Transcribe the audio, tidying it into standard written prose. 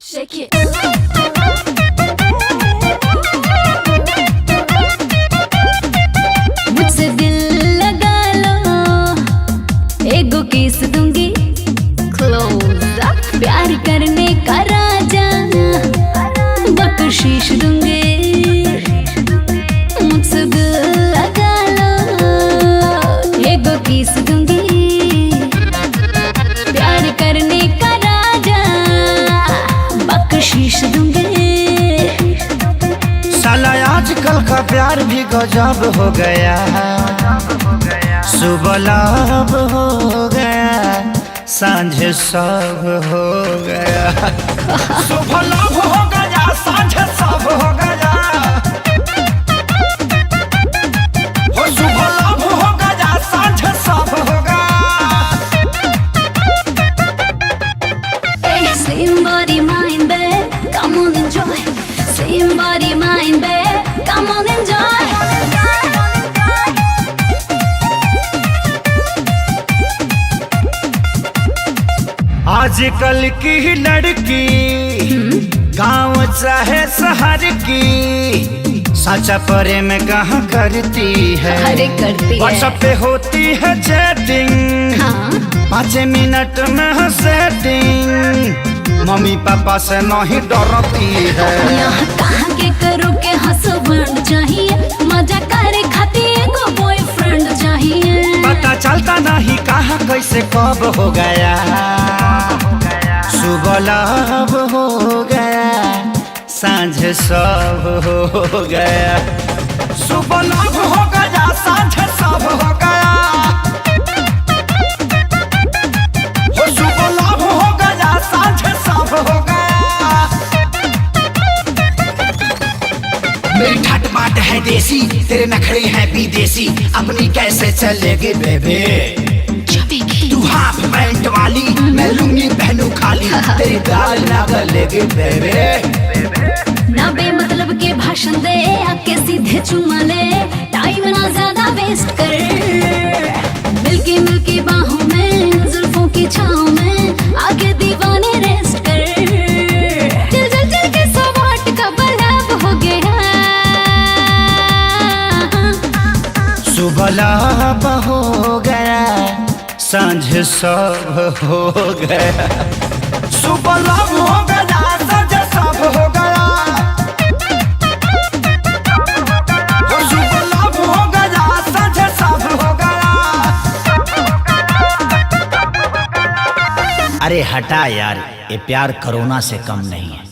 Shake it. मुझसे दिल लगा लो, एगो किस दूंगी क्लोज अप, प्यार करने का राजा बख्शीश दूंगी। मुझसे दिल लगा लो, एगो किस दूंगी, प्यार करने का राजा बख्शीश दूंगी। साला आजकल का प्यार भी गजब हो गया, सुबह लाभ हो गया, सांझ सब हो गया। सुबह लाभ हो गया, सांझ सब हो गया, हो सुबह लाभ हो गया, सांझ सब हो गया। Hey, same body, mind, babe, come on enjoy. Same body, mind, babe, come on enjoy. आजकल की लड़की गांव चाहे शहर की, सच्चा प्रेम कहाँ करती है? अरे करती है। व्हाट्सएप पे होती है चैटिंग, हाँ 5 मिनट में सेटिंग, मम्मी पापा से नहीं डरती है। यहाँ कहाँ के करो के हस्बैंड चाहिए, मजा करे खातिर को बॉयफ्रेंड चाहिए। पता चलता नहीं कहाँ कैसे कब हो गया, सुबह लाभ हो गया, सांझ सब हो गया। सुबह लाभ हो गया, सांझ सब हो गया, हो सुबह लाभ हो गया, सांझ सब हो गया। मेरी ठाट बाट है देसी, तेरे नखरे हैं विदेशी, अपनी कैसे चलेगी बेबे? तू हाफ पैंट वाली, मैं लुंगी पहनू खाली, तेरी दाल ना गलेगी बेबे। ना बेमतलब के भाषण दे, आके सीधे चुमा ले, टाइम ना ज्यादा वेस्ट कर। मिल्की मिल्की बाहों में, जुल्फों की छाँव में, आगे दीवाने रेस्ट कर। चल चल चल के 100 वाट का बल्ब हो गया। सुबह लाभ हो गया, सांझ सब हो गया। सुबह लाभ हो गया, सांझ सब हो गया, हो सुबह लाभ हो गया, सांझ सब हो गया। अरे हटा यार, ये प्यार कोरोना से कम नहीं है।